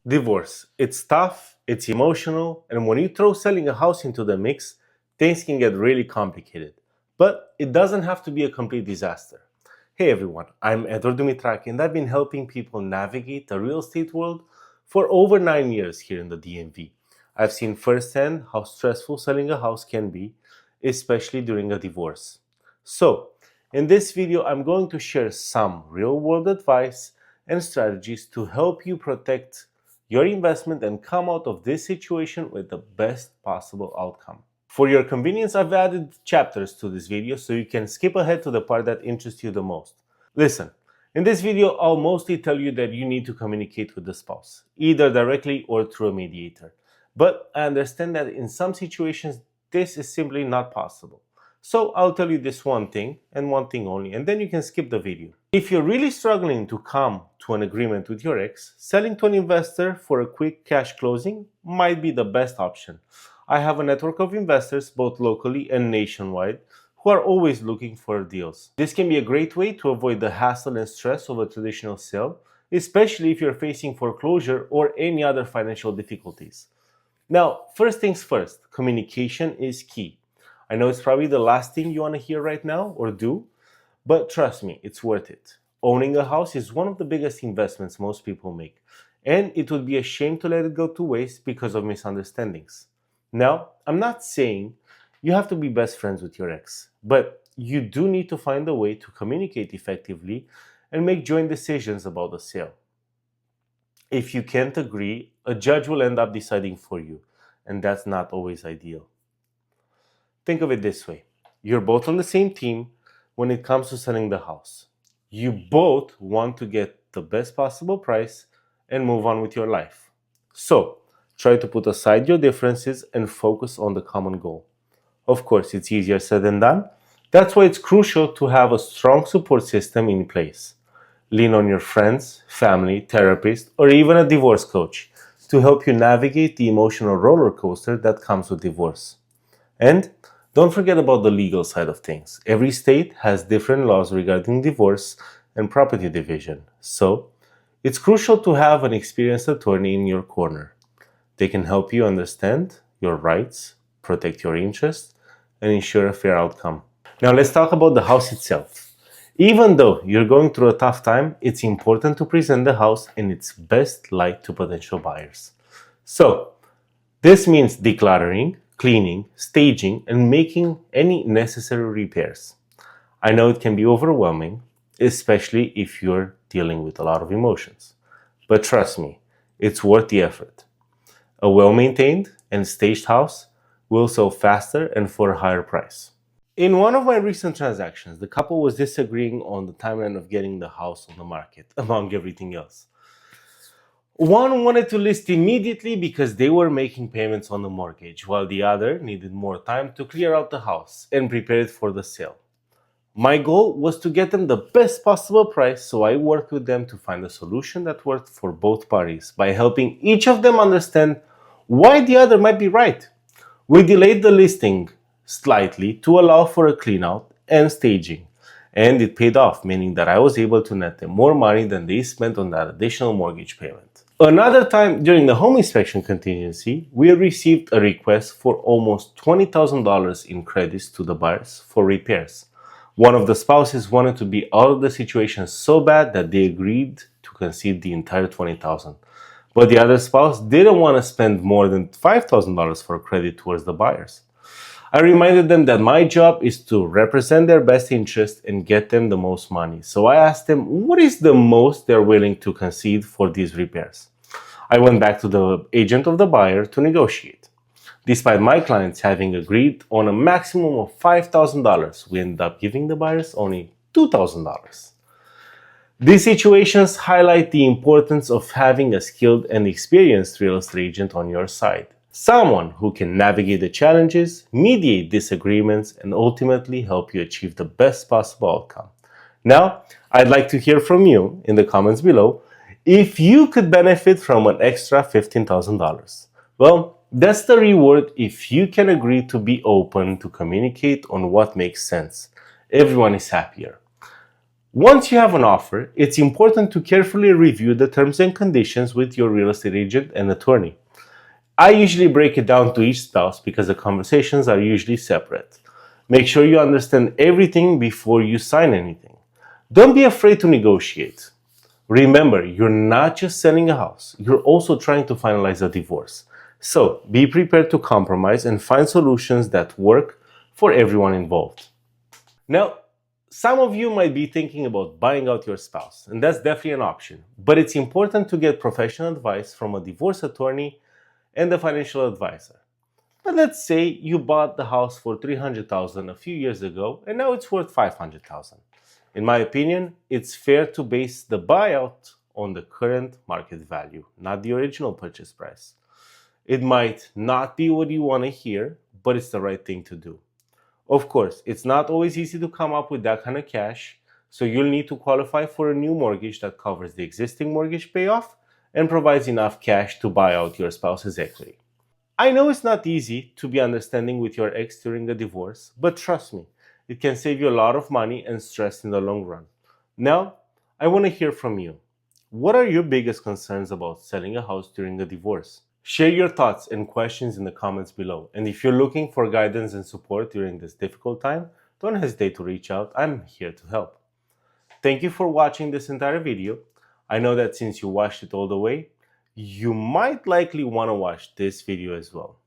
Divorce. It's tough, it's emotional, and when you throw selling a house into the mix, things can get really complicated. But it doesn't have to be a complete disaster. Hey everyone, I'm Edward Dumitrak, and I've been helping people navigate the real estate world for over 9 years here in the DMV. I've seen firsthand how stressful selling a house can be, especially during a divorce. So, in this video, I'm going to share some real world advice and strategies to help you protect your investment and come out of this situation with the best possible outcome. For your convenience, I've added chapters to this video so you can skip ahead to the part that interests you the most. Listen, in this video, I'll mostly tell you that you need to communicate with the spouse, either directly or through a mediator. But I understand that in some situations, this is simply not possible. So I'll tell you this one thing and one thing only, and then you can skip the video. If you're really struggling to come to an agreement with your ex, selling to an investor for a quick cash closing might be the best option. I have a network of investors, both locally and nationwide, who are always looking for deals. This can be a great way to avoid the hassle and stress of a traditional sale, especially if you're facing foreclosure or any other financial difficulties. Now, first things first, communication is key. I know it's probably the last thing you want to hear right now or do, but trust me, it's worth it. Owning a house is one of the biggest investments most people make, and it would be a shame to let it go to waste because of misunderstandings. Now, I'm not saying you have to be best friends with your ex, but you do need to find a way to communicate effectively and make joint decisions about the sale. If you can't agree, a judge will end up deciding for you, and that's not always ideal. Think of it this way. You're both on the same team when it comes to selling the house. You both want to get the best possible price and move on with your life. So, try to put aside your differences and focus on the common goal. Of course, it's easier said than done. That's why it's crucial to have a strong support system in place. Lean on your friends, family, therapist, or even a divorce coach to help you navigate the emotional roller coaster that comes with divorce. And don't forget about the legal side of things. Every state has different laws regarding divorce and property division. So, it's crucial to have an experienced attorney in your corner. They can help you understand your rights, protect your interests, and ensure a fair outcome. Now, let's talk about the house itself. Even though you're going through a tough time, it's important to present the house in its best light to potential buyers. So, this means decluttering, cleaning, staging, and making any necessary repairs. I know it can be overwhelming, especially if you're dealing with a lot of emotions. But trust me, it's worth the effort. A well-maintained and staged house will sell faster and for a higher price. In one of my recent transactions, the couple was disagreeing on the timeline of getting the house on the market, among everything else. One wanted to list immediately because they were making payments on the mortgage, while the other needed more time to clear out the house and prepare it for the sale. My goal was to get them the best possible price, so I worked with them to find a solution that worked for both parties by helping each of them understand why the other might be right. We delayed the listing slightly to allow for a clean out and staging, and it paid off, meaning that I was able to net them more money than they spent on that additional mortgage payment. Another time during the home inspection contingency, we received a request for almost $20,000 in credits to the buyers for repairs. One of the spouses wanted to be out of the situation so bad that they agreed to concede the entire $20,000. But the other spouse didn't want to spend more than $5,000 for credit towards the buyers. I reminded them that my job is to represent their best interest and get them the most money. So I asked them what is the most they're willing to concede for these repairs. I went back to the agent of the buyer to negotiate. Despite my clients having agreed on a maximum of $5,000, we ended up giving the buyers only $2,000. These situations highlight the importance of having a skilled and experienced real estate agent on your side. Someone who can navigate the challenges, mediate disagreements, and ultimately help you achieve the best possible outcome. Now, I'd like to hear from you in the comments below if you could benefit from an extra $15,000. Well, that's the reward if you can agree to be open to communicate on what makes sense. Everyone is happier. Once you have an offer, it's important to carefully review the terms and conditions with your real estate agent and attorney. I usually break it down to each spouse because the conversations are usually separate. Make sure you understand everything before you sign anything. Don't be afraid to negotiate. Remember, you're not just selling a house, you're also trying to finalize a divorce. So be prepared to compromise and find solutions that work for everyone involved. Now, some of you might be thinking about buying out your spouse, and that's definitely an option. But it's important to get professional advice from a divorce attorney and a financial advisor. But let's say you bought the house for $300,000 a few years ago and now it's worth $500,000. In my opinion, it's fair to base the buyout on the current market value, not the original purchase price. It might not be what you want to hear, but it's the right thing to do. Of course, it's not always easy to come up with that kind of cash, so you'll need to qualify for a new mortgage that covers the existing mortgage payoff and provides enough cash to buy out your spouse's equity. I know it's not easy to be understanding with your ex during a divorce, but trust me, it can save you a lot of money and stress in the long run. Now, I want to hear from you. What are your biggest concerns about selling a house during a divorce? Share your thoughts and questions in the comments below. And if you're looking for guidance and support during this difficult time, don't hesitate to reach out. I'm here to help. Thank you for watching this entire video. I know that since you watched it all the way, you might likely want to watch this video as well.